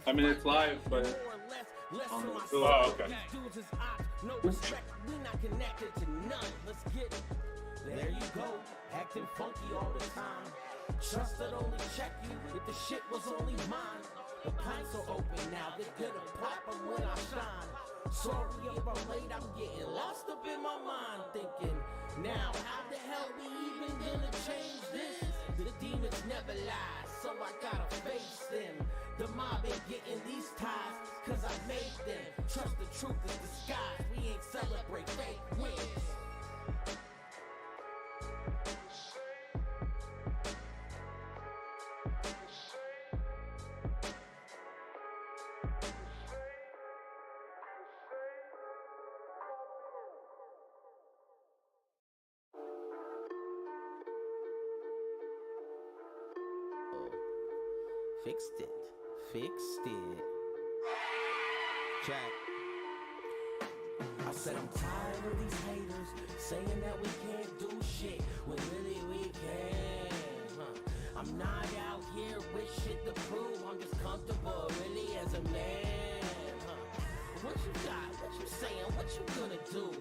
I mean, it's live, but on the tour. Oh, okay. No respect, we not connected to none. Let's get it. There you go, acting funky all the time. Trust that only check you if the shit was only mine. The pints are open now, they're gonna pop 'em when I shine. Sorry if I'm late, I'm getting lost up in my mind, thinking, now how the hell we even gonna change this? The demons never lie, so I gotta face them. The mob ain't getting these ties, cause I made them. Trust the truth is disguised, we ain't celebrate fake wins. Fixed it. Check. I said I'm tired of these haters saying that we can't do shit when really we can. I'm not out here with shit to prove. I'm just comfortable really as a man. What you got? What you saying? What you gonna do?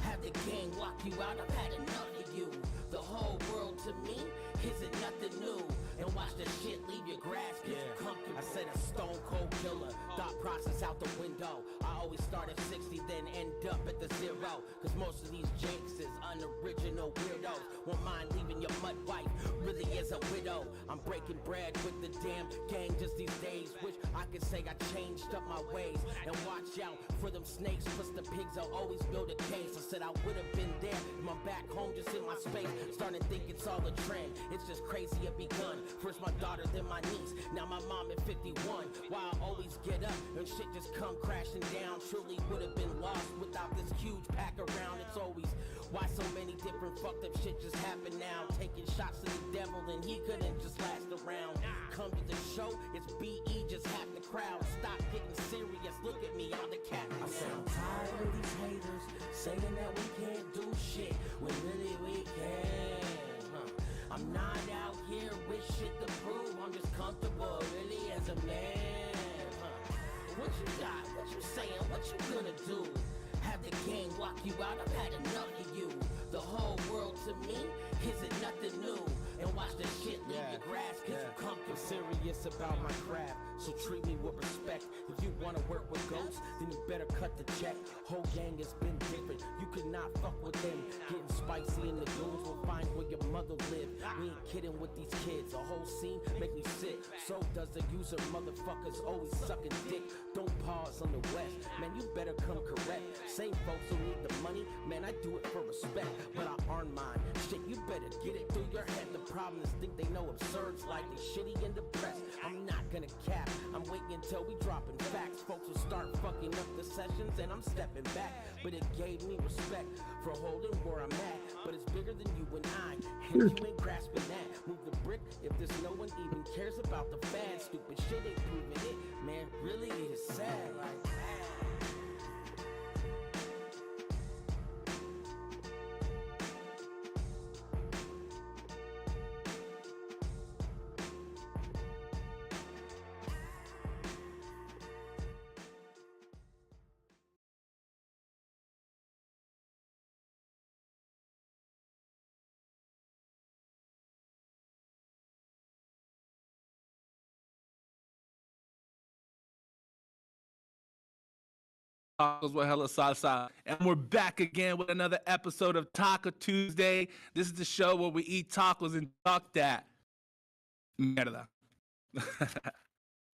Have the gang lock you out? I've had enough of you. The whole world to me isn't nothing new. And watch the shit leave your grass get comfortable. I said a stone cold killer, thought process out the window. I always start at 60, then end up at the 0. Cause most of these jakes is unoriginal weirdos. Won't mind leaving your mud wife, really is a widow. I'm breaking bread with the damn gang just these days. Wish I could say I changed up my ways. And watch out for them snakes, plus the pigs, I'll always build a case. I said I would have been there, if I'm back home just in my space. Starting to think it's all a trend, it's just crazy it begun. First my daughter, then my niece, now my mom at 51. Why I always get up and shit just come crashing down. Truly would have been lost without this huge pack around. It's always why so many different fucked up shit just happen now. Taking shots to the devil and he couldn't just last around. Come to the show, it's BE, just half the crowd. Stop getting serious, look at me, I'm the captain. I said I'm tired of these haters saying that we can't do shit when really we can. I'm not out here with shit to prove. I'm just comfortable, really, as a man. What you got? What you saying? What you gonna do? Have the gang lock you out? I've had enough of you. The whole world to me isn't nothing new. And watch the shit leave your grass cause you comfortable. Serious about my craft, so treat me with respect. If you wanna work with ghosts, then you better cut the check. Whole gang has been different, you could not fuck with them. Getting spicy in the dunes, will find where your mother live. We ain't kidding with these kids, the whole scene make me sick. So does the user, motherfuckers always sucking dick. Don't pause on the west, man, you better come correct. Same folks who need the money, man, I do it for respect. But I earn mine, shit, you better get it through your head. The problem is think they know absurds like they shitty and depressed. I'm not gonna cap, I'm waiting until we dropping facts. Folks will start fucking up the sessions and I'm stepping back. But it gave me respect for holding where I'm at. But it's bigger than you and I, and you ain't grasping that. Move the brick if there's no one even cares about the fad. Stupid shit ain't proving it, man, really it is sad. Like, Tacos with hella salsa, and we're back again with another episode of Taco Tuesday. This is the show where we eat tacos and talk that mierda.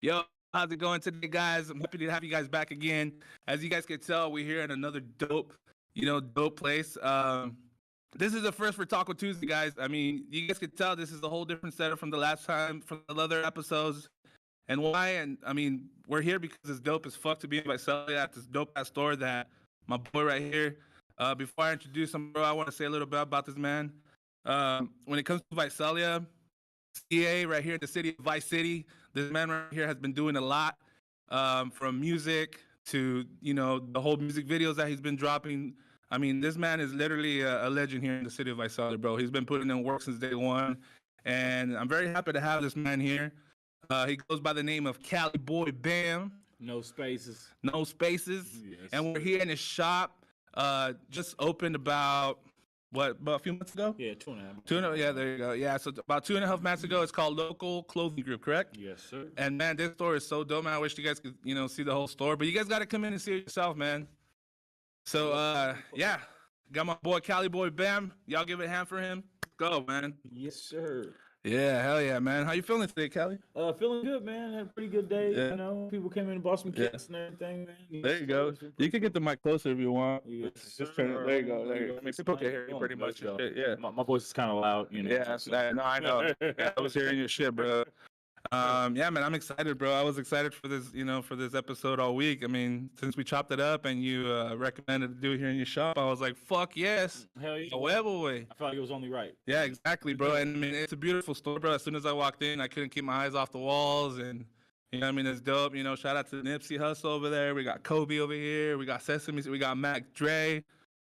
Yo, how's it going today, guys? I'm happy to have you guys back again. As you guys can tell, we're here at another dope place. This is the first for Taco Tuesday, guys. I mean, you guys can tell this is a whole different setup from the last time, from the other episodes. And why? And I mean, we're here because it's dope as fuck to be in Visalia at this dope ass store that my boy right here. Before I introduce him, bro, I want to say a little bit about this man. When it comes to Visalia, CA right here in the city of Vice City, this man right here has been doing a lot, from music to, you know, the whole music videos that he's been dropping. I mean, this man is literally a legend here in the city of Visalia, bro. He's been putting in work since day one. And I'm very happy to have this man here. He goes by the name of Cali Boy Bam. No spaces. No spaces. Yes. And we're here in his shop. Just opened about a few months ago? Yeah, 2.5. Yeah, there you go. Yeah, so about 2.5 months ago, it's called Local Clothing Group, correct? Yes, sir. And man, this store is so dope, man. I wish you guys could, see the whole store, but you guys got to come in and see it yourself, man. So, yeah, got my boy Cali Boy Bam. Y'all give it a hand for him. Go, man. Yes, sir. Yeah, hell yeah, man. How you feeling today, Cali? Feeling good, man. Had a pretty good day. Yeah. You know, people came in and bought some kits and everything, man. There you go. You can get the mic closer if you want. Yes, Just turn it. There you go. There you go. I mean, people can hear you pretty much. Yeah. My voice is kind of loud, you know. Yeah, no, I know. Yeah, I was hearing your shit, bro. Yeah, man, I'm excited, bro. I was excited for this, for this episode all week. I mean, since we chopped it up and you recommended to do it here in your shop, I was like, fuck yes. Hell yeah. However way. I felt like it was only right. Yeah, exactly, bro. And I mean, it's a beautiful store, bro. As soon as I walked in, I couldn't keep my eyes off the walls, and you know what I mean? It's dope. Shout out to Nipsey Hussle over there. We got Kobe over here. We got Sesame. We got Mac Dre.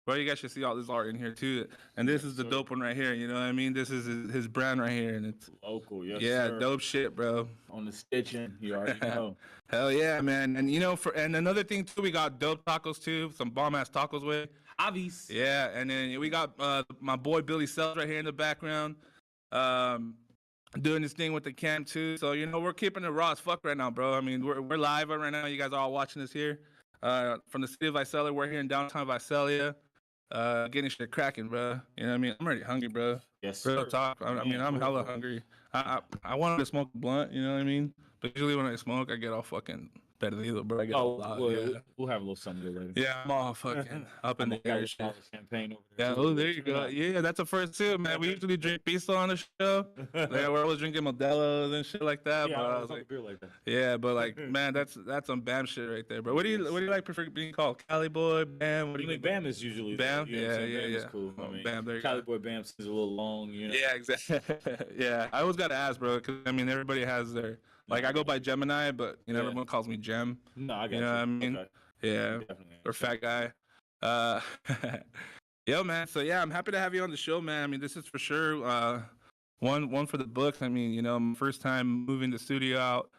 Bro, you guys should see all this art in here too. And this is the dope one right here. You know what I mean? This is his brand right here, and it's Local, yes, yeah, sir. dope shit, bro. On the stitching, you already know. Hell yeah, man. And and another thing too, we got dope tacos too, some bomb ass tacos with. Obvious. Yeah, and then we got my boy Billy Sells right here in the background, doing this thing with the cam too. So we're keeping it raw as fuck right now, bro. I mean, we're live right now. You guys are all watching this here, from the city of Visalia. We're here in downtown Visalia, getting shit cracking, bro. You know what I mean? I'm already hungry, bro. Yes, Real sir. talk. I mean, I'm hella hungry. I wanted to smoke a blunt. You know what I mean? But usually when I smoke, I get all fucking perdido, bro. I get all loud. We'll have a little something good later. Yeah, I'm all fucking up in the air. Shit. Champagne over there. Yeah, oh, there you go. Yeah, that's a first too, man. We usually drink Piso on the show. We're always drinking Modelo's and shit like that. Yeah, but I I was was like, beer like that. yeah, but like, man, that's some Bam shit right there, bro. What do you like prefer being called? Cali Boy, Bam? What do you think? Bam is usually Bam? You know what I'm saying? Yeah, Bam is yeah. cool. Oh, I mean, Bam, there you Cali go. Boy Bam seems a little long, you know. Yeah, exactly. Yeah, I always gotta ask, bro, because I mean, everybody has their like. I go by Gemini, but everyone calls me Gem. No, I got You know what I mean? Okay. Yeah, Definitely. or fat guy. Yo, man. So yeah, I'm happy to have you on the show, man. I mean, this is for sure one for the books. I mean, my first time moving the studio out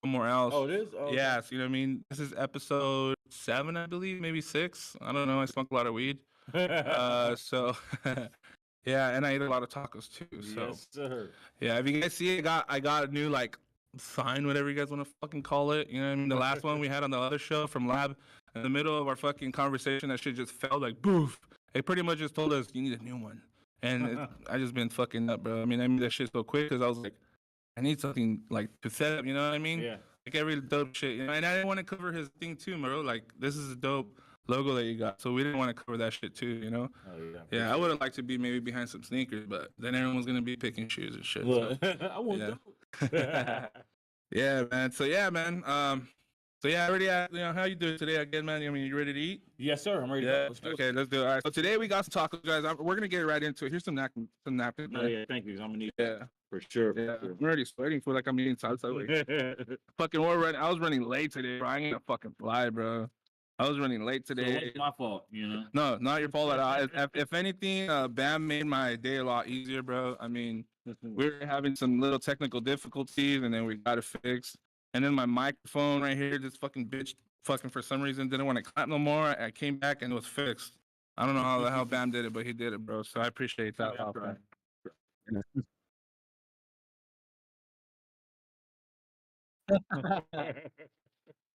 somewhere else. Oh, it is? Oh, yeah, so, you know what I mean? This is episode 7, I believe, maybe 6. I don't know. I smoke a lot of weed. So yeah, and I eat a lot of tacos too. So yes, sir. yeah, if you guys see it, I got a new like sign, whatever you guys want to fucking call it. You know what I mean? The last one we had on the other show from Lab, in the middle of our fucking conversation, that shit just fell like boof. It pretty much just told us you need a new one, and I just been fucking up, bro. I mean, I made that shit so quick because I was like, I need something like to set up. You know what I mean? Yeah. Like every dope shit. And I didn't want to cover his thing too, bro. Like this is a dope logo that you got, so we didn't want to cover that shit too. Oh, yeah. Yeah, I would have liked to be maybe behind some sneakers, but then everyone's gonna be picking shoes and shit. Look, So. I want Yeah. Yeah, man. So yeah, man. So yeah, I already asked, how you doing today again, man? I mean, you ready to eat? Yes, sir. I'm ready to Yeah. go. Let's do it. Okay, let's do it. All right. So today we got some tacos, guys. We're gonna get right into it. Here's some napkins. Oh, yeah, thank you. I'm gonna need Yeah. for sure. Yeah. I'm already sweating. Feel like I'm eating salsa. Like, fucking I was running late today, bro. I ain't gonna fucking fly, bro. I was running late So today. it's my fault, No, not your fault at all. If anything, Bam made my day a lot easier, bro. I mean, we were having some little technical difficulties, and then we got it fixed. And then my microphone right here, this fucking bitch, fucking for some reason didn't want to clap no more. I came back and it was fixed. I don't know how the hell Bam did it, but he did it, bro. So I appreciate that.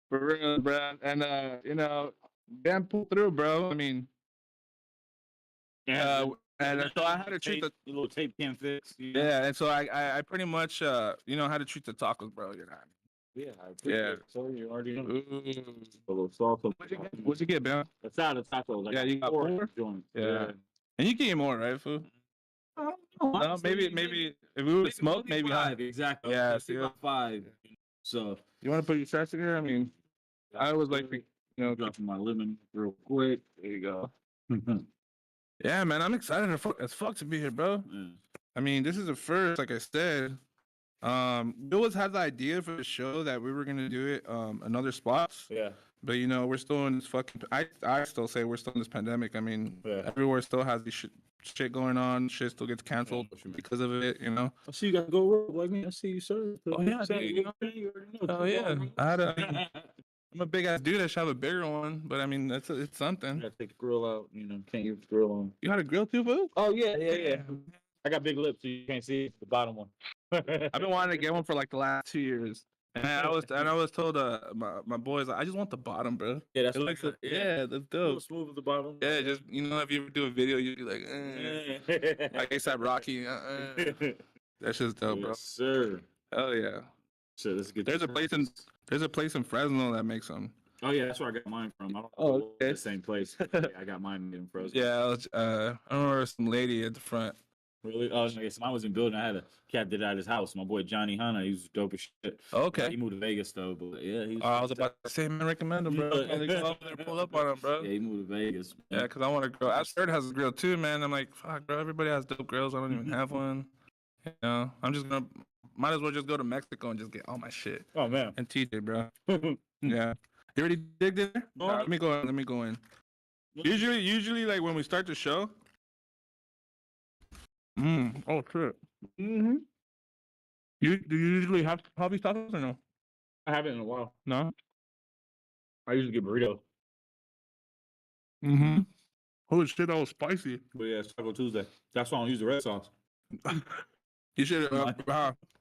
For real, bro. And Bam pulled through, bro. I mean, and so I had to treat the little tape can fix. yeah, and so I pretty much had to treat the tacos, bro. You know. Yeah, I appreciate Yeah. it. So you already know. Ooh. A little salt. What'd you get, Bam? That's out of tacos. Like Yeah, you got 4 joints. Yeah. And you can eat more, right, fool? No, maybe if we would smoke, maybe 5. Exactly. Yeah, see about 5. So You want to put your shots in here? I mean, I always like to, dropping my lemon real quick. there you go. Yeah, man, I'm excited as fuck to be here, bro. Yeah. I mean, this is the first, like I said, We always had the idea for the show that we were gonna do it in other spots. Yeah. But you know, we're still in this fucking. I still say we're still in this pandemic. I mean, Yeah. everywhere still has this shit going on. Shit still gets canceled what you mean. because of it. You know. I see you got to go rogue like me. I see you, sir. Oh, yeah, dude, you know. You already know. Oh yeah. I'm a big ass dude. I should have a bigger one, but I mean, it's something. You got to take the grill out. You know, can't use the grill on. You got a grill too, boo? Oh, yeah. I got big lips, so you can't see the bottom one. I've been wanting to get one for like the last 2 years. And I was told my boys, I just want the bottom, bro. Yeah, that's It looks like, yeah, that's a dope. little smooth at the bottom. Yeah, just you know, if you ever do a video, you'd be like, like ASAP Rocky. That's just dope, bro. Yes, sir. Hell yeah. So let's get. There's a place in Fresno that makes them. Oh yeah, that's where I got mine from. I don't Oh, know okay. the same place. Yeah, I got mine in Frozen. Yeah, I remember some lady at the front. Really? Oh, I guess mine was in building. I had a cat did it at his house. My boy Johnny Hanna, he was dope as shit. Okay. He moved to Vegas though, but yeah, he was I was about to say, man, recommend him, bro. They go over there and pull up on him, bro. Yeah, he moved to Vegas. Yeah, because I want a grill. Ashford has a grill too, man. I'm like, fuck, bro. Everybody has dope grills. I don't even have one. You know, I'm just gonna, might as well just go to Mexico and just get all my shit. Oh man. And TJ, bro. Yeah. You already digged in there? No. Let me go in. Let me go in. Usually, like when we start the show. Oh shit. Mm-hmm. Do you usually have hobby tacos or no? I haven't in a while. No. I usually get burritos. Holy shit, that was spicy. But yeah, it's Taco Tuesday. That's why I don't use the red sauce. You should.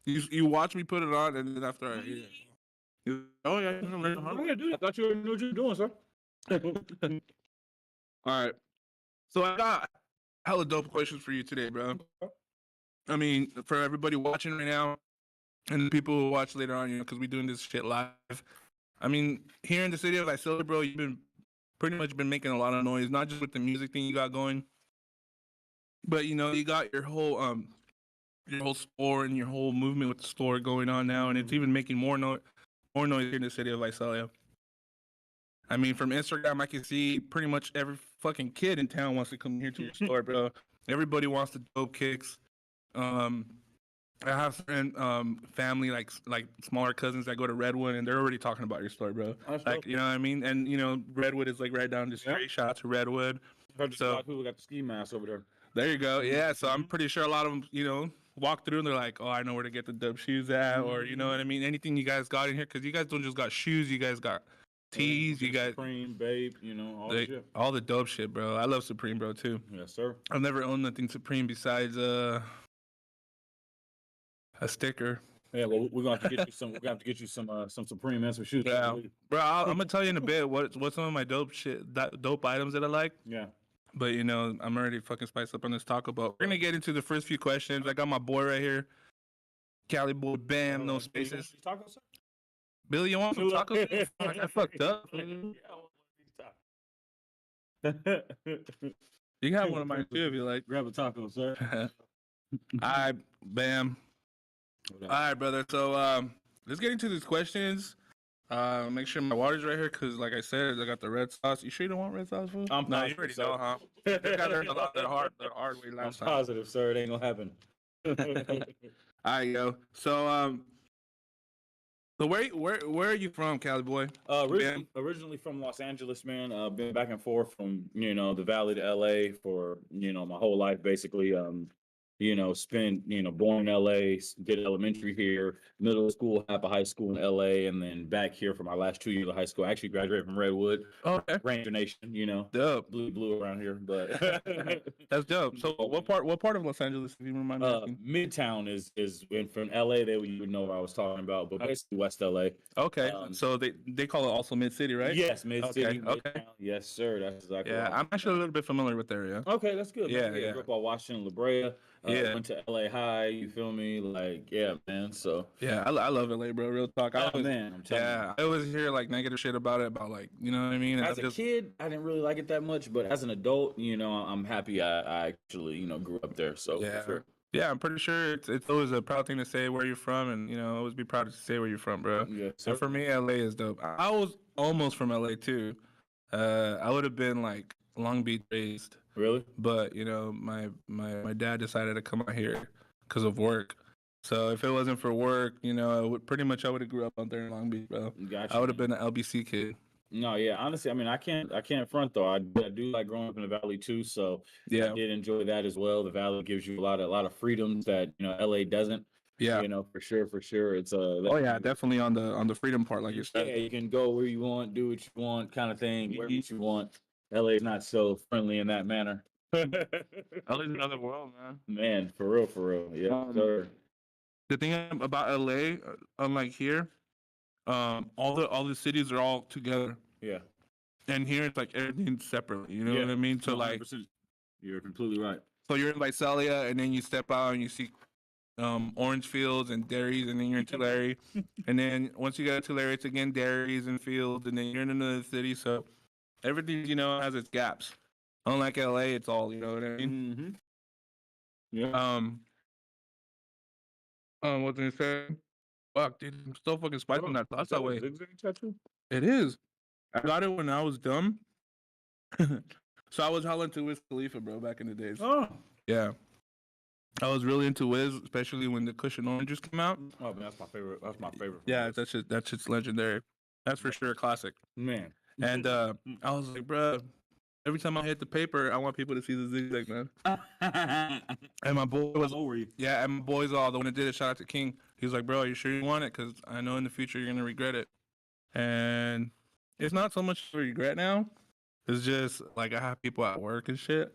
You watch me put it on, and then after I eat it. Oh yeah. Oh, yeah, dude. I thought you already knew what you were doing, sir. All right. So I got hella dope questions for you today, bro. I mean, for everybody watching right now, and the people who watch later on, you know, because we're doing this shit live. I mean, here in the city of Visalia, bro, you've been pretty much been making a lot of noise, not just with the music thing you got going, but you know, you got your whole store and your whole movement with the store going on now, and it's even making more noise here in the city of Visalia. I mean, from Instagram, I can see pretty much every fucking kid in town wants to come here to your store, bro. Everybody wants the dope kicks. I have certain family like smaller cousins that go to Redwood, and they're already talking about your store, bro. That's Like, dope. you know what I mean? And you know, Redwood is like right down the street. Yep. Shout out to Redwood. So, a lot of people got the ski mask over there. There you go. Yeah, so I'm pretty sure a lot of them, you know, walk through and they're like, oh, I know where to get the dope shoes at, or you know what I mean? Anything you guys got in here, because you guys don't just got shoes, you guys got tees, you guys Supreme, Babe, you know, all the shit. all the dope shit, bro. I love Supreme, bro, too. Yes, sir. I've never owned nothing Supreme besides a sticker. Yeah, well, we're gonna have to get you some. We're gonna have to get you some Supreme and some shoes. Yeah, bro. I'm gonna tell you in a bit what some of my dope items that I like. Yeah. But you know, I'm already fucking spiced up on this taco. But we're gonna get into the first few questions. I got my boy right here, Cali boy. Bam, no spaces. Tacos, sir? Billy, you want some tacos? Fuck, I fucked up. You can have one of mine too if you like. Grab a taco, sir. All right, bam. All right, brother. So let's get into these questions. Make sure my water's right here, cause like I said, I got the red sauce. You sure you don't want red sauce, fool? I'm no, you positive, already sir. know, huh? You got learned a lot the hard way I'm last time. positive, sir. It ain't gonna happen. All right, yo. So where are you from, Cali boy? Originally from Los Angeles, man. Been back and forth from the Valley to LA for my whole life, basically. Spent born in LA, did elementary here, middle school, half of high school in LA, and then back here for my last 2 years of high school. I actually graduated from Redwood, Okay. Ranger Nation. Dope. Blue around here, but That's dope. So what part of Los Angeles, if you remind me? Asking? Midtown is from LA. You would know what I was talking about, but basically West LA. Okay. So they call it also Mid City, right? Yes, Mid City. Okay. Midtown. Yes, sir. That's exactly. Yeah, I'm actually a little bit familiar with the area. Okay, that's good. Yeah, man. yeah. Grew up on Washington, La Brea. Yeah. Went to LA High. You feel me? Like, yeah, man. So. Yeah, I love LA, bro. Real talk. I always, man, I'm telling you. I always hear like negative shit about it, about like, you know what I mean? And As a kid, I didn't really like it that much, but as an adult, I'm happy I actually, grew up there. So Yeah. for sure. Yeah, I'm pretty sure it's always a proud thing to say where you're from, and always be proud to say where you're from, bro. Yeah. So for me, LA is dope. I was almost from LA too. I would have been like Long Beach raised, Really? but my dad decided to come out here because of work. So if it wasn't for work, you know, I would have grew up out there in Long Beach, bro. Gotcha. I would have been an LBC kid. No, yeah. Honestly, I mean, I can't front though. I do like growing up in the Valley too, so I Yeah, did enjoy that as well. The Valley gives you a lot of freedoms that LA doesn't. yeah. For sure. It's Oh yeah, definitely on the freedom part, like you yeah, said. you can go where you want, do what you want, kind of thing, wherever Mhm. you want. LA is not so friendly in that manner. LA's another world, man. Man, for real. Yeah, Um, sir. The thing about LA, unlike here, all the cities are all together, Yeah. and here it's like everything's separately. You know Yeah. what I mean? So like, 100%. You're completely right. so you're in Visalia, and then you step out and you see orange fields and dairies, and then you're in Tulare, and then once you get to Tulare, it's again dairies and fields, and then you're in another city. So everything has its gaps. Unlike LA, it's all you know what I mean. Mm-hmm. Yeah. What did I say? Fuck, dude, I'm still fucking spicing Oh, that is thoughts that that a way. zigzag tattoo? It is. I got it when I was dumb. So I was hella into Wiz Khalifa, bro, back in the days. Oh. Yeah. I was really into Wiz, especially when the Cushion Oranges came out. Oh man, that's my favorite. That's my favorite. Yeah, that shit's legendary. That's for sure a classic. Man. And I was like, bro, every time I hit the paper, I want people to see the zigzag, man. And my boy was, How old were you? yeah, and my boy's all the one that did it. Shout out to King. He was like, bro, you sure you want it? Because I know in the future you're gonna regret it. And it's not so much a regret now. It's just like I have people at work and shit.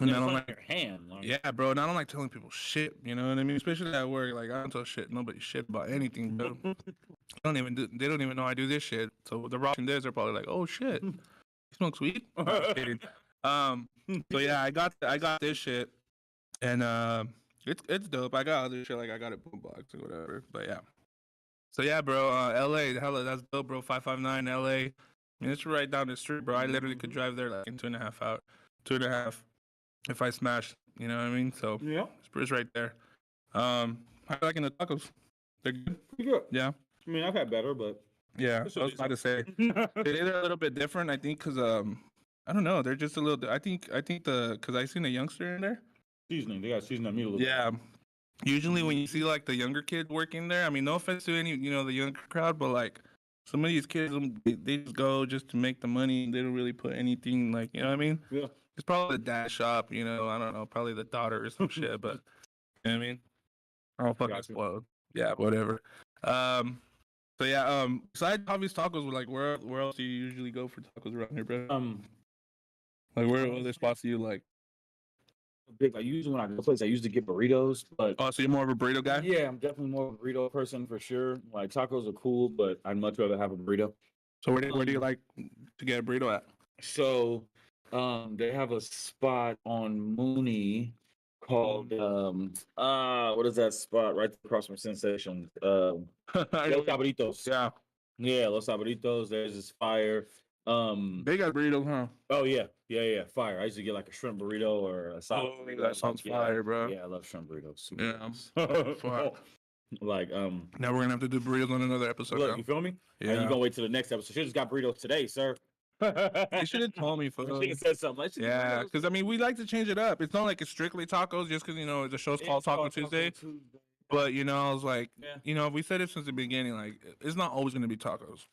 And I don't like your hand. Like, yeah, bro. And I don't like telling people shit. You know what I mean? Especially at work. Like I don't tell shit nobody shit about anything, bro. They don't even know I do this shit. So the watching this, they're probably like, oh shit, you smoke weed? No, I'm kidding. So yeah, I got this shit, and it's dope. I got other shit like I got it boombox or whatever. But yeah. So yeah, bro. LA, hella, that's dope, bro. 559 LA. I mean, it's right down the street, bro. I literally could drive there like in 2.5 if I smash. You know what I mean? So Yeah. it's right there. How you liking the tacos? They're good. Pretty good. Yeah. I mean, I've had better, but Yeah. That's I what was they about to say they're a little bit different. I think because I don't know. They're just a little. I think because I seen a youngster in there. seasoning. They got seasoning on meat a little bit. Yeah. Usually when you see like the younger kid working there, I mean, no offense to any the younger crowd, but like some of these kids, they just go just to make the money. They don't really put anything like you know what I mean. Yeah. It's probably the dad shop, I don't know, probably the daughter or some shit, but you know what I mean? I don't fucking Gotcha. spoiled. Yeah, whatever. So yeah, besides Javi's tacos, like where else do you usually go for tacos around here, bro? Like where other spots do you like? Big. I usually when I go to place, I usually get burritos, but Oh, so you're more of a burrito guy? yeah, I'm definitely more of a burrito person for sure. Like tacos are cool, but I'd much rather have a burrito. So where do you like to get a burrito at? So, they have a spot on Mooney called what is that spot right across from Sensation? Los Cabritos. Yeah, Yeah, Los Cabritos. There's this fire. they got burritos, huh? Oh yeah, fire. I used to get like a shrimp burrito or a side Oh, burrito. that sounds fire, bro. Yeah, I love shrimp burritos. Super Yeah, nice. fuck. Like Now we're gonna have to do burritos on another episode. look, Now. you feel me? And Yeah, you gonna wait till the next episode? She just got burritos today, sir. you should have told me, She folks. said something. Like, Yeah, because I mean, we like to change it up. It's not like it's strictly tacos, just because the show's called Taco Tuesday. But I was like, Yeah. we said it since the beginning. Like, it's not always gonna be tacos.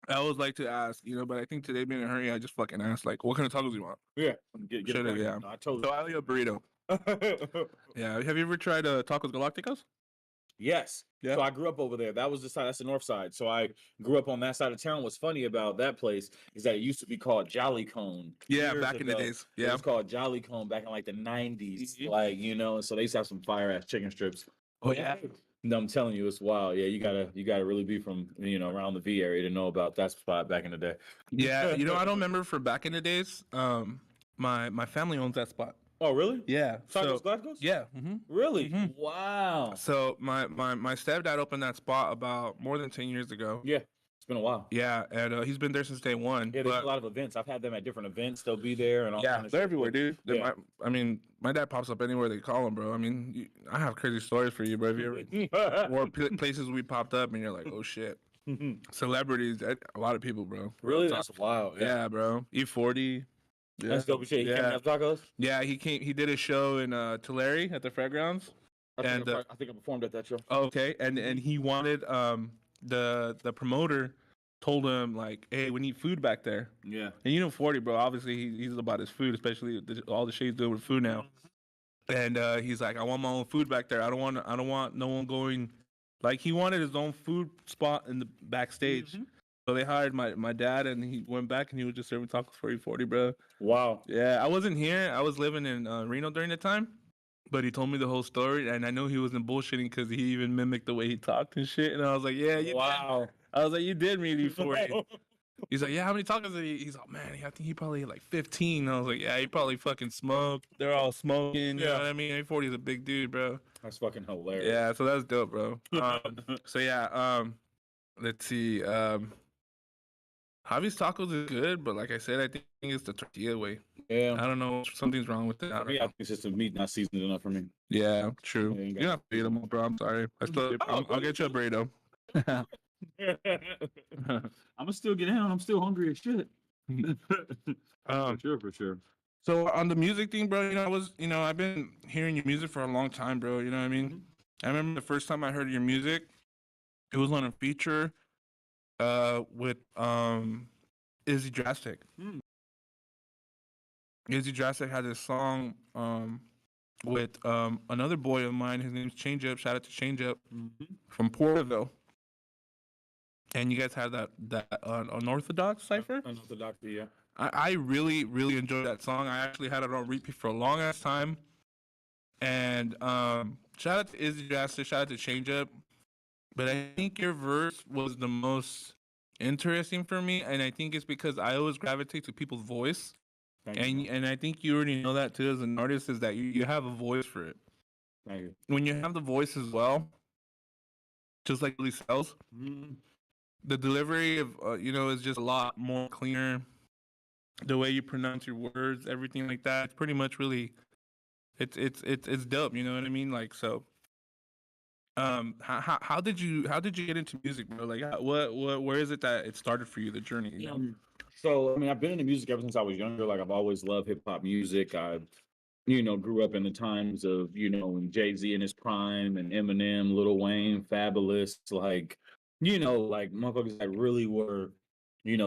I always like to ask, but I think today being in a hurry, I just fucking asked, like, what kind of tacos do you want? Yeah, get Should've, it. yeah. No, I told So I owe you a burrito. you. Yeah. Have you ever tried Tacos Galacticos? Yes. Yeah. So I grew up over there. That was the side. That's the north side. So I grew up on that side of town. What's funny about that place is that it used to be called Jolly Cone. Yeah, years back in the ago. days. It Yeah. was called Jolly Cone back in like the 90s. Mhm. Like, and so they used to have some fire ass chicken strips. Oh, yeah. No, I'm telling you, it's wild. Yeah, you gotta really be from around the V area to know about that spot back in the day. Yeah. I don't remember for back in the days. My family owns that spot. Oh, really? Yeah. Tacos Galacticos? Yeah. Mm-hmm. Really? Mhm. Wow. So my stepdad opened that spot about more than 10 years ago. Yeah, it's been a while. Yeah, and he's been there since day one. Yeah, there's but- a lot of events. I've had them at different events. They'll be there and all. Yeah, kind of they're shit. everywhere, dude. Yeah. My dad pops up anywhere they call him, bro. I mean, I have crazy stories for you, bro. If you ever more places we popped up, and you're like, oh shit, celebrities, a lot of people, bro. Really? That's wild. Yeah, bro. E40. Yeah. That's dope as shit. He came Yeah. to have tacos? Yeah, he came. He did a show in Tulare at the fairgrounds. And I think I performed at that show. oh, okay, and he wanted the promoter told him like, hey, we need food back there. Yeah. And you know 40, bro, obviously he's about his food, especially all the shit he's doing with food now. And he's like, I want my own food back there. I don't want no one going. Like he wanted his own food spot in the backstage. So they hired my dad, and he went back and he was just serving tacos for 40, bro. Wow. Yeah, I wasn't here. I was living in Reno during the time, but he told me the whole story, and I know he wasn't bullshitting because he even mimicked the way he talked and shit. And I was like, yeah, you Wow. did. I was like, you did me 40. He's like, yeah, how many tacos did he? He's like, man, I think he probably like 15. I was like, yeah, he probably fucking smoked. They're all smoking. You know what I mean? 40 is a big dude, bro. That's fucking hilarious. Yeah, so that's dope, bro. So yeah, let's see. Javi's tacos is good, but like I said, I think it's the tortilla way. Yeah. I don't know. Something's wrong with it. I don't Yeah, I know. think it's just the meat not seasoned enough for me. Yeah, true. Yeah, you You don't have to eat them, bro. I'm sorry. I'll get you a burrito. I'm gonna still get down. I'm still hungry as shit. For sure. So on the music thing, bro, I've been hearing your music for a long time, bro. You know what I mean? I remember the first time I heard your music, it was on a feature with Izzy Drastic. Izzy Drastic had this song with another boy of mine. His name's Change Up. Shout out to Change Up from Porterville. And you guys had that Unorthodox cipher. Unorthodox, yeah. I really, really enjoyed that song. I actually had it on repeat for a long ass time. And shout out to Izzy Drastic, shout out to Change Up. But I think your verse was the most interesting for me, and I think it's because I always gravitate to people's voice. And I think you already know that too as an artist, is that you have a voice for it. Thank you. When you have the voice as well, just like Billy Sells, the delivery of is just a lot more cleaner. The way you pronounce your words, everything like that, it's pretty much really, it's dope. You know what I mean? Like, so, how did you get into music, bro? Like, where is it that it started for you, the journey? You know? So, I mean, I've been into music ever since I was younger. Like, I've always loved hip hop music. I, grew up in the times of, when Jay-Z in his prime and Eminem, Lil Wayne, Fabulous, like motherfuckers that really were,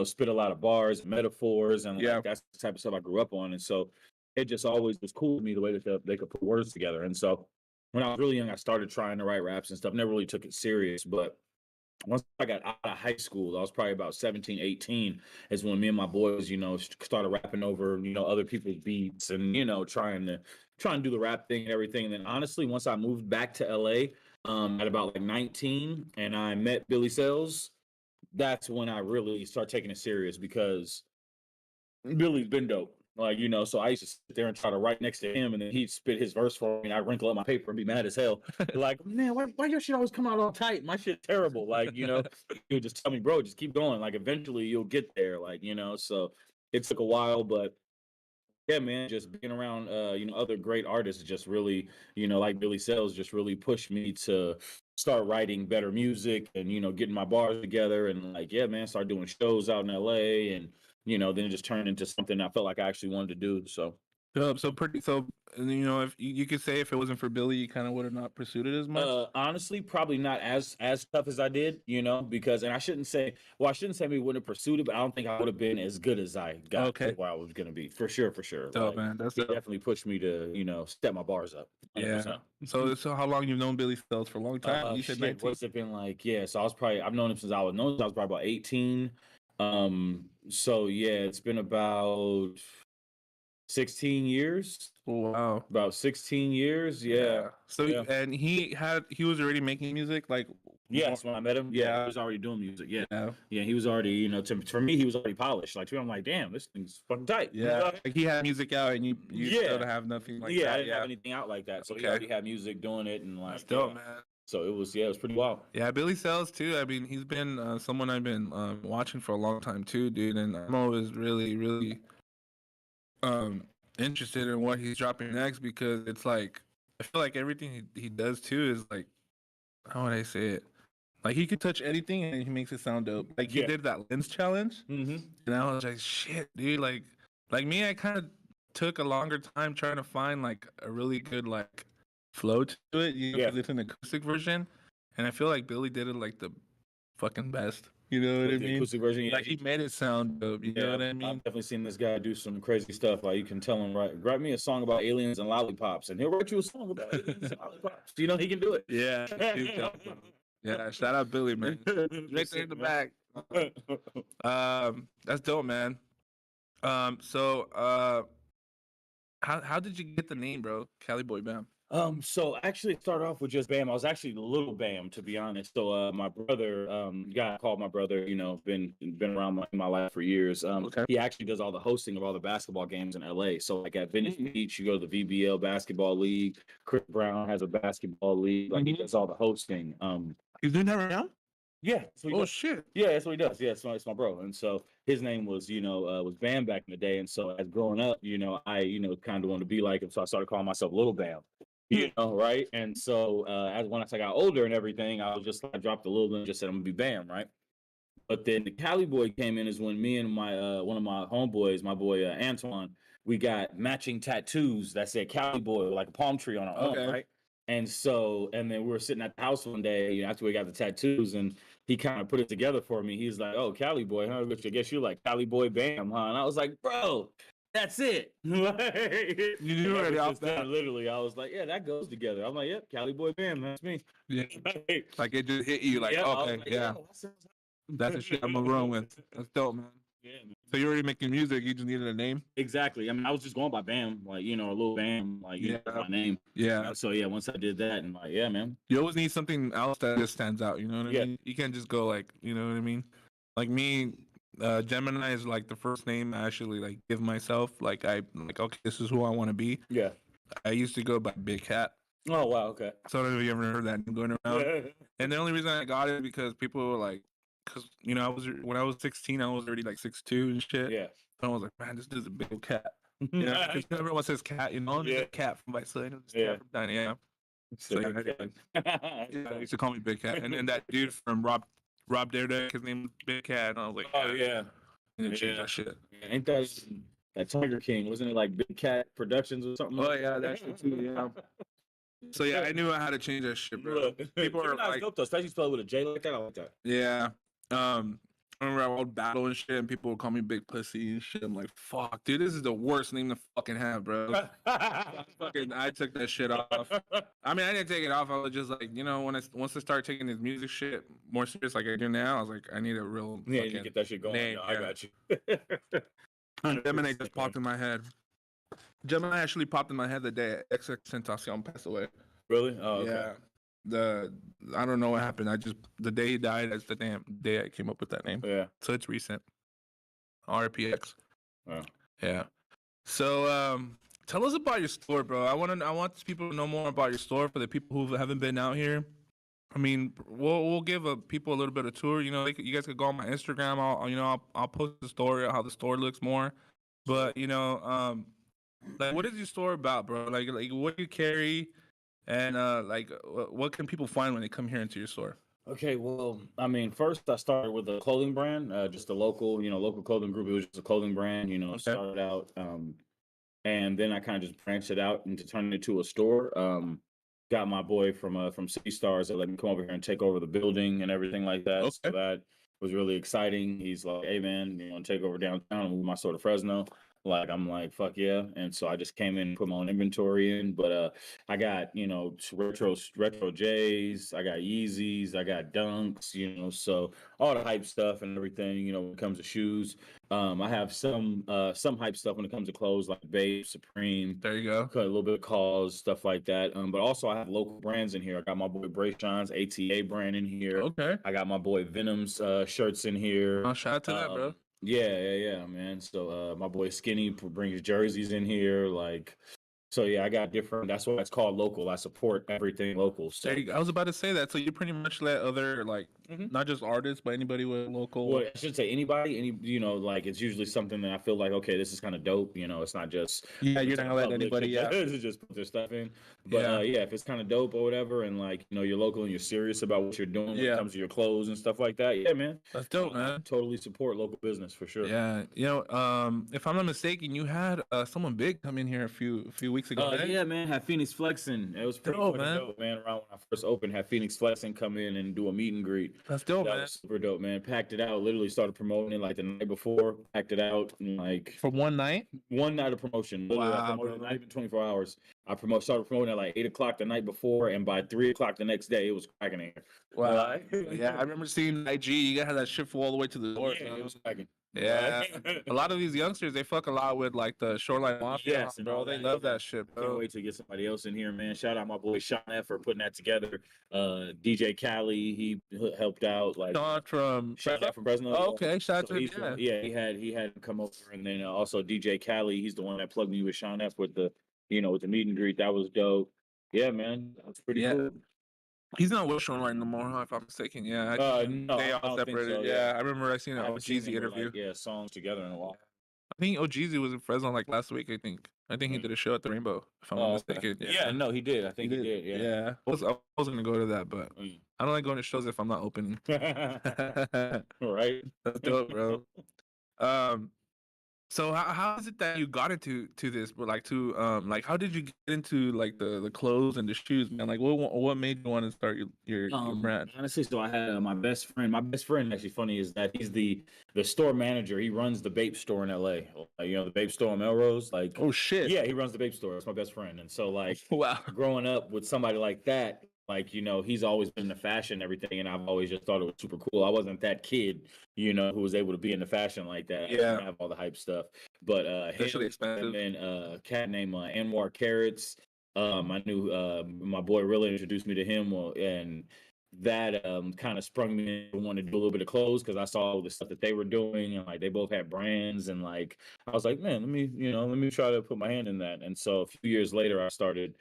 spit a lot of bars and metaphors. And like, that's the type of stuff I grew up on. And so it just always was cool to me the way that they could put words together. And so when I was really young, I started trying to write raps and stuff. Never really took it serious, but once I got out of high school, I was probably about 17, 18, is when me and my boys, started rapping over, other people's beats and, trying to do the rap thing and everything. And then honestly, once I moved back to LA at about like 19 and I met Billy Sells, that's when I really started taking it serious because Billy's been dope. Like, so I used to sit there and try to write next to him, and then he'd spit his verse for me, and I'd wrinkle up my paper and be mad as hell. Like, man, why your shit always come out all tight? My shit terrible. Like, he would just tell me, bro, just keep going. Like, eventually you'll get there. Like, so it took a while, but yeah, man, just being around, other great artists just really, like Billy Sells, just really pushed me to start writing better music and, getting my bars together and like, yeah, man, start doing shows out in LA and, then it just turned into something I felt like I actually wanted to do. So, if you could say if it wasn't for Billy, you kind of would have not pursued it as much. Honestly, probably not as tough as I did, because, and I shouldn't say we wouldn't have pursued it, but I don't think I would have been as good as I got to where I was going to be. For sure. Dope, man. That's dope. Definitely pushed me to, step my bars up. 100%. Yeah. So how long you've known Billy Sells? For a long time? You said 19. What's it been like? Yeah. So I've known him since I was probably about 18. So yeah, it's been about 16 years. Wow. About 16 years. Yeah. So and he was already making music, like yes, when I met him, he was already doing music. Yeah, he was already, for me, he was already polished. Like, I'm like, damn, this thing's fucking tight. Yeah, like he had music out, and you still don't have nothing like that. I didn't have anything out like that, so he already had music doing it, and like, that's dope, man. So it was pretty wild. Yeah, Billy Sells too. I mean, he's been someone I've been watching for a long time too, dude, and I'm always really, really interested in what he's dropping next because it's like I feel like everything he does too is like, how would I say it? Like he could touch anything and he makes it sound dope. Like he did that lens challenge, and I was like, shit, dude. Like me, I kind of took a longer time trying to find like a really good like flow to it, you know, Yeah. because it's an acoustic version, and I feel like Billy did it like the fucking best. You know what I With the mean? acoustic version, yeah, Like he made it sound dope. You know what I I've mean? definitely seen this guy do some crazy stuff. Like you can tell him, write me a song about aliens and lollipops, and he'll write you a song about aliens and lollipops. You know, he can do it. Yeah, he's dope, bro. Yeah, shout out Billy, man. Right there in the back. That's dope, man. How did you get the name, bro? Cali Boy Bam. So actually it started off with just Bam. I was actually Little Bam, to be honest. So my brother, guy called my brother, you know, been around my life for years. Okay. He actually does all the hosting of all the basketball games in LA. So like at Venice Beach, you go to the VBL basketball league. Chris Brown has a basketball league. Like he does all the hosting. He's doing that right now? Yeah, so he Oh does. shit. Yeah, that's what he does. Yeah, it's my bro. And so his name was, was Bam back in the day. And so as growing up, I, kind of wanted to be like him. So I started calling myself Little Bam. Right? And so as once I got older and everything, I was just I dropped a little and just said I'm gonna be Bam, right? But then the Cali Boy came in is when me and my one of my homeboys, my boy Antoine, we got matching tattoos that said Cali Boy, like a palm tree on our arm, Okay. right? And then we were sitting at the house one day, after we got the tattoos, and he kind of put it together for me. He's like, "Oh, Cali Boy, huh? Which I guess you like Cali Boy Bam, huh?" And I was like, "Bro, that's it." You knew already off that. Literally, I was like, "Yeah, that goes together." I'm like, "Yep, Cali Boy Bam, that's me." Yeah. Like it just hit you like, Yeah, I was okay, like, yeah. that sounds- That's the shit I'm gonna run with. That's dope, man. Yeah, man. So you're already making music, you just needed a name? Exactly. I mean, I was just going by Bam, like, a little Bam, like, that's my name. Yeah. So yeah, once I did that, and like, yeah, man. You always need something else that just stands out, you know what I Yeah. mean? You can't just go like, you know what I mean? Like me, Gemini is like the first name I actually like give myself. Like okay, this is who I want to be. Yeah. I used to go by Big Cat. Oh wow. Okay. So I don't know if you ever heard that name going around. And the only reason I got it is because people were like, because when I was 16, I was already like 6'2" and shit. Yeah. And I was like, man, this dude's a big old cat. Yeah, because everyone says cat, just a cat from Vice City. Yeah. Yeah. So yeah, they used to call me Big Cat. And then that dude from Rob Daredeck, his name was Big Cat. And I was like, Oh yeah. and then change that shit. Ain't that Tiger King? Wasn't it like Big Cat Productions or something? Oh yeah, that shit too. Yeah. So yeah, I knew how to change that shit, bro. People are like, dope though, especially spelled with a J like that. I like that. yeah. I remember I would battle and shit, and people would call me Big Pussy and shit. I'm like, fuck, dude, this is the worst name to fucking have, bro. I took that shit off. I mean, I didn't take it off. I was just like, once I started taking this music shit more serious, like I do now, I was like, I need a real Yeah, you get that shit going. name, I got you. Gemini just popped in my head. Gemini actually popped in my head the day XXXTentacion passed away. Really? Oh, okay. Yeah. I don't know what happened. The day he died, that's the damn day I came up with that name. Yeah. So it's recent. RPX. Wow. Yeah. So tell us about your store, bro. I want people to know more about your store for the people who haven't been out here. I mean, we'll give people a little bit of tour. You guys could go on my Instagram. I'll post the story how the store looks more. But like, what is your store about, bro? Like what do you carry? And what can people find when they come here into your store? Okay, well, I mean, first I started with a clothing brand, just a local clothing group. It was just a clothing brand, started out, and then I kind of just branched it out into turning it into a store. Got my boy from City Stars that let me come over here and take over the building and everything like that. Okay. So that was really exciting. He's like, "Hey man, take over downtown and move my store to Fresno." Like, I'm like, fuck yeah. And so I just came in and put my own inventory in. But I got, retro J's, I got Yeezys, I got Dunks, so all the hype stuff and everything, when it comes to shoes. I have some hype stuff when it comes to clothes like Babe, Supreme. There you go. A little bit of Cause, stuff like that. But also I have local brands in here. I got my boy Brayshawn's ATA brand in here. Okay. I got my boy Venom's shirts in here. Oh, shout out to that, bro. Yeah, man. So my boy Skinny brings jerseys in here, like. So yeah, I got different. That's why it's called local. I support everything local. So There you go. I was about to say that. So you pretty much let other Not just artists, but anybody with local. Well, I should say anybody, like it's usually something that I feel like, okay, this is kind of dope. It's not just Yeah, you're to not the gonna let public anybody. Yeah, to just put their stuff in. But Yeah. yeah, if it's kind of dope or whatever, and like you're local and you're serious about what you're doing when Yeah. it comes to your clothes and stuff like that, yeah, man, that's dope, I man. totally support local business for sure. Yeah, if I'm not mistaken, you had someone big come in here a few weeks ago. Right? Yeah, man, had Phoenix Flexing. It was pretty Dope, fucking man. dope, man. Around when I first opened, had Phoenix Flexing come in and do a meet and greet. That's dope, That man. was super dope, man. Packed it out. Literally started promoting it like the night before. Packed it out in like For one night. one night of promotion. Literally, I Wow, promoted bro. not even 24 hours. Started promoting at like 8 o'clock the night before, and by 3 o'clock the next day, it was cracking in here. Wow. Yeah, I remember seeing IG. You gotta have that shit full all the way to the door. Yeah, it was cracking. Yeah, a lot of these youngsters, they fuck a lot with like the Shoreline Mafia, Yes, and bro. all They that, love yeah. that shit, Can't bro. wait to get somebody else in here, man. Shout out my boy Sean F for putting that together. DJ Cali, he helped out. Like Sean from shout out from Fresno. Oh, okay, shout out So to he's him. he had him come over, and then also DJ Cali, he's the one that plugged me with Sean F with the with the meet and greet. That was dope. Yeah, man, that's pretty Yeah. cool. He's not with Shoreline no more, huh, if I'm mistaken. Yeah, No, they I all don't think separated. so, yeah, I remember I seen I an haven't seen OGZ them with, interview. like, songs together in a while. I think OGZ was in Fresno like last week. I think he did a show at the Rainbow, if I'm not Okay. mistaken. Yeah, no, he did. I think he did. Yeah. Yeah, I was gonna go to that, but I don't like going to shows if I'm not opening. Right. That's dope, bro. So how is it that you got into this? But like like how did you get into like the clothes and the shoes, man? Like what made you want to start your brand? Honestly, so I had my best friend. My best friend, actually, funny is that he's the store manager. He runs the Bape store in LA. The Bape store in Melrose. Like, Oh shit! yeah, he runs the Bape store. That's my best friend. And so, like, Wow. growing up with somebody like that, like, he's always been in the fashion and everything, and I've always just thought it was super cool. I wasn't that kid, who was able to be in the fashion like that. I didn't have all the hype stuff. But Especially him, expensive. and then a cat named Anwar Carrots. I knew my boy really introduced me to him, and that kind of sprung me to want to do a little bit of clothes because I saw all the stuff that they were doing, and like they both had brands, and like I was like, man, let me try to put my hand in that. And so a few years later, I started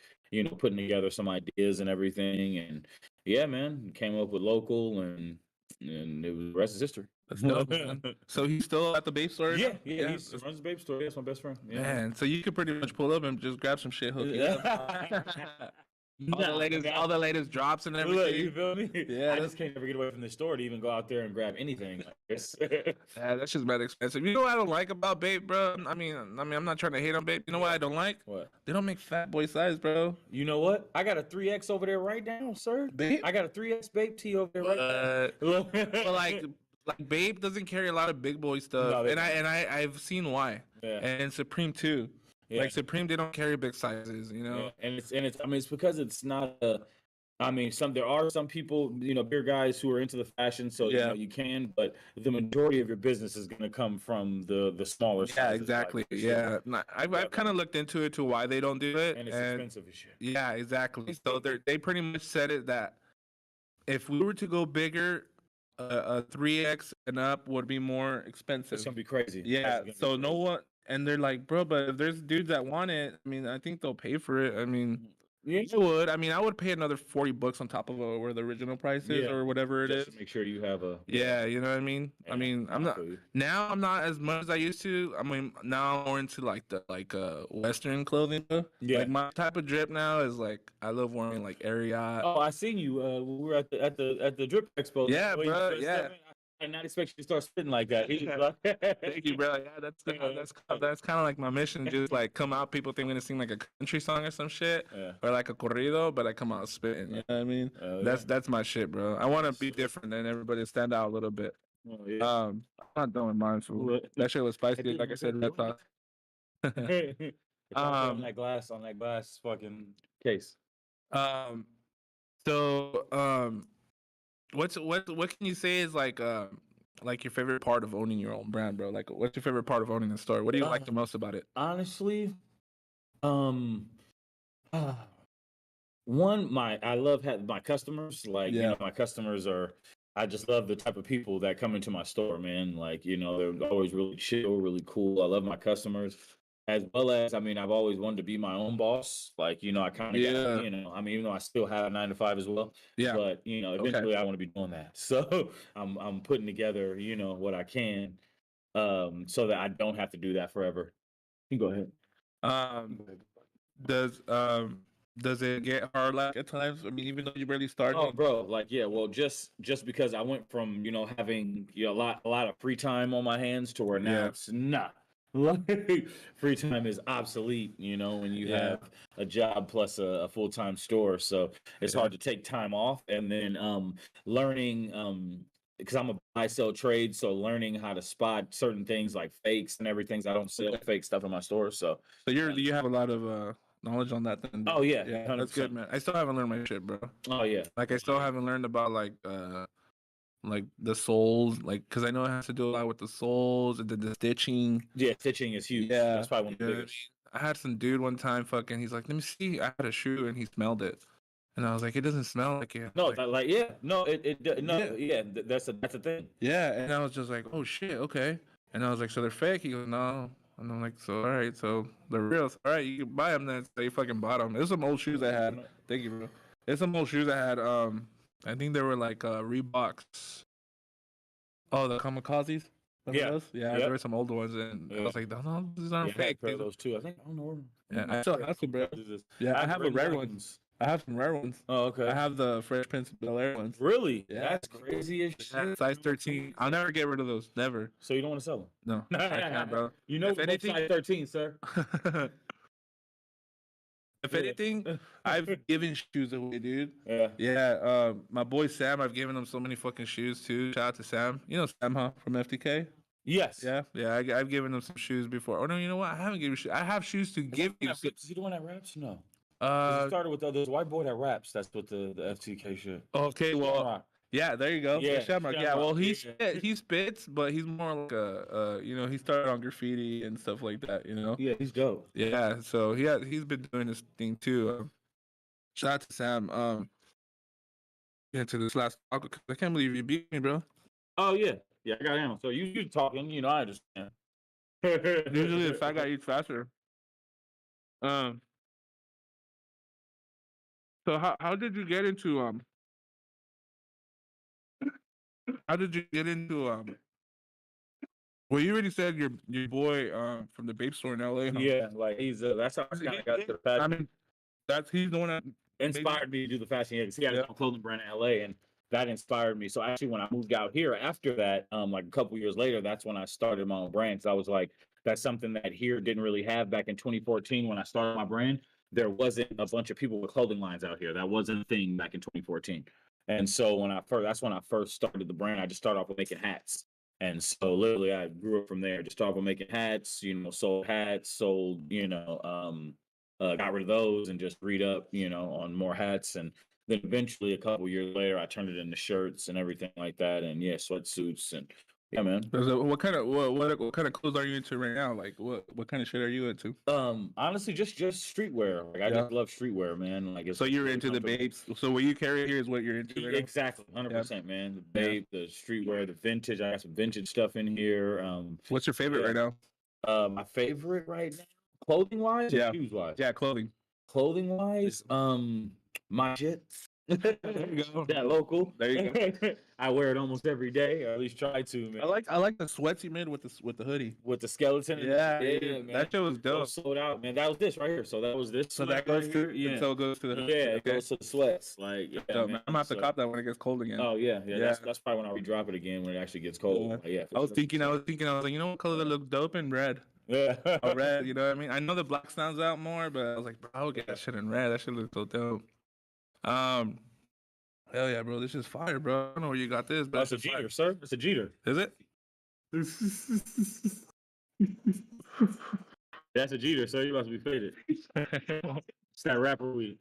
putting together some ideas and everything, and yeah, man, came up with local, and it was the rest is history. That's dope, man. So he's still at the Bape store? Yeah, he runs the Bape store. Yeah, that's my best friend. Yeah. Man, so you could pretty much pull up and just grab some shit, hook it up. all the latest drops and Look, everything. you feel me? Yeah, I just can't ever get away from the store to even go out there and grab anything like this. Yeah, that's just bad expensive. You know what I don't like about Bape, bro? I mean, I'm not trying to hate on Bape. You know what I don't like? What? They don't make fat boy size, bro. You know what? I got a 3X over there right now, sir. Bape? I got a 3X Bape tee over there right now. But like Bape doesn't carry a lot of big boy stuff, No, they and I've seen why. Yeah. And Supreme too. Yeah. Like Supreme, they don't carry big sizes, Yeah. And it's because it's not a. I mean, there are some people, bigger guys who are into the fashion, so you can, but the majority of your business is going to come from the smaller. Yeah, sizes, exactly. like, Yeah, I've kind of looked into it to why they don't do it, and it's expensive as shit. Yeah, exactly. So they pretty much said it that if we were to go bigger, a 3X and up would be more expensive. It's gonna be crazy. Yeah. So no one, and they're like, bro, but if there's dudes that want it, I mean, I think they'll pay for it. I mean, yeah, I would. I mean, I would pay another $40 on top of where the original price is or whatever it is. just to make sure you have a. Yeah, you know what I mean. Yeah, I mean, I'm not now. I'm not as much as I used to. I mean, now I'm more into like the Western clothing. Yeah. Like my type of drip now is like I love wearing like Ariat. Oh, I seen you. We were at the Drip Expo. Yeah, Well, bro. you Yeah. I did not expect you to start spitting like that. Thank you, bro. Yeah, that's kind of like my mission. Just like come out, people think I'm gonna sing like a country song or some shit, or like a corrido, but I come out spitting. You know what I mean? That's my shit, bro. I want to be different and everybody stand out a little bit. Oh, yeah. I'm not doing mindful. That shit was spicy, like I said. Red sauce. On that glass fucking case. What can you say is like your favorite part of owning your own brand, bro? Like, what's your favorite part of owning the store? What do you like the most about it? Honestly, I love my customers. Like, my customers I just love the type of people that come into my store, man. Like, they're always really chill, really cool. I love my customers. as well as, I mean, I've always wanted to be my own boss. Like, I kind of Yeah. got, I mean, even though I still have a 9 to 5 as well, Yeah. but eventually I want to be doing that. So I'm putting together, what I can, so that I don't have to do that forever. You can go ahead. Um, does it get hard like at times? I mean, even though you barely started. Oh, bro, like, yeah, well, just because I went from, having a lot of free time on my hands to where now Yeah. it's not. Like, free time is obsolete, when you Yeah. have a job plus a full-time store. So it's Yeah. hard to take time off. And then learning, because I'm a buy sell trade, so learning how to spot certain things like fakes and everything. I don't sell fake stuff in my store. So You have a lot of knowledge on that then. oh yeah, Yeah, that's good, 100%. man. I still haven't learned my shit, bro. Oh yeah. Like I still haven't learned about like the soles, like because I know it has to do a lot with the soles and then the stitching. Yeah, stitching is huge. Yeah, That's probably one of you the know what I biggest. mean? I had some dude one time fucking he's like, let me see. I had a shoe and he smelled it. And I was like, it doesn't smell like it. No, Like, yeah, no, no, Yeah. yeah, that's a thing. yeah, and I was just like, oh shit, okay. And I was like, so they're fake? He goes, no. And I'm like, so all right, so they're real. So, all right, you can buy them then. So he fucking bought them. There's some old shoes I had. Thank you, bro. There's some old shoes I had. I think they were like Reeboks. Oh, the kamikazes. Remember Yeah. those? Yeah, Yep. there were some older ones, and I Yeah. was like, no, these aren't Yeah, I had a fake. pair of These- those too. I think I don't know. Yeah, I still have some, bro. Yeah, I have a red rare one. ones. I have some rare ones. Oh, okay. I have the Fresh Prince of Bel-Air ones. Really? Yeah. That's crazy as Yeah, shit. size 13. I'll never get rid of those. Never. So you don't want to sell them? No, I can't, bro. You know, If anything- size 13, sir. If Yeah. anything, I've given shoes away, dude. Yeah. Yeah, my boy Sam, I've given him so many fucking shoes too. Shout out to Sam. You know Sam, huh? From FTK. Yes. Yeah, I've given him some shoes before. Oh no, you know what? I haven't given shoes. I have shoes to give you. Is he the one that raps? No. 'Cause it started with there's a white boy that raps. That's what the FTK shit. Okay, well, Shamrock. yeah, there you go. Yeah, Shamrock. Yeah, Shamrock, well, yeah. he spits, but he's more like he started on graffiti and stuff like that. Yeah, he's dope. Yeah, so he's been doing this thing too. Shout out to Sam. Yeah, to this last talk, 'cause I can't believe you beat me, bro. Oh yeah, yeah, I got him. So you talking? I understand. Usually the fat guy eats faster. So how did you get into how did you get into well, you already said your boy from the vape store in LA, huh? Yeah, like he's that's how I kind of got to the fashion. I mean, he's the one that Inspired me to do the fashion. Yeah, 'cause he had his Yeah. own clothing brand in LA, and that inspired me. So actually, when I moved out here after that, like a couple years later, that's when I started my own brand. So I was like, that's something that here didn't really have back in 2014 when I started my brand. There wasn't a bunch of people with clothing lines out here. That wasn't a thing back in 2014. And so that's when I first started the brand. I just started off with making hats. And so literally I grew up from there. Just started with making hats, sold hats, sold, got rid of those and just read up, on more hats. And then eventually a couple years later, I turned it into shirts and everything like that. And yeah, sweatsuits and yeah, man. What kind of clothes are you into right now? Like what kind of shit are you into? Honestly, just streetwear. Like I Yeah. just love streetwear, man. Like So you're into the comfortable. babes. So what you carry here is what you're into right now? Exactly, 100%, man. The babe, the streetwear, the vintage. I got some vintage stuff in here. What's your favorite yeah. right now? My favorite right now, clothing wise, Yeah. or shoes wise. Yeah, clothing. Clothing wise, my shit. There you go. That local. There you go. I wear it almost every day, or at least try to, man. I like the sweats you made with the hoodie. With the skeleton. and- Yeah, man. that shit was dope. Those sold out, man. That was this right here. So that was this. So sweat that goes right to here. Yeah. So it goes to the hoodie. Yeah, it Okay. goes to the sweats. Like, yeah, So, man. I'm gonna have to So- cop that when it gets cold again. Oh yeah. Yeah. That's probably when I redrop it again when it actually gets cold. Yeah. Like, yeah, for I was sure. thinking, I was like, you know what color that looks dope in red? Yeah. Oh, red. You know what I mean? I know the black stands out more, but I was like, bro, I would get that shit in red. That shit looks so dope. Hell yeah, bro. This is fire, bro. I don't know where you got this, but That's a it's fire. Jeter, sir. It's a Jeter. Is it? That's a Jeter, sir. You about to be faded. It's that rapper weed.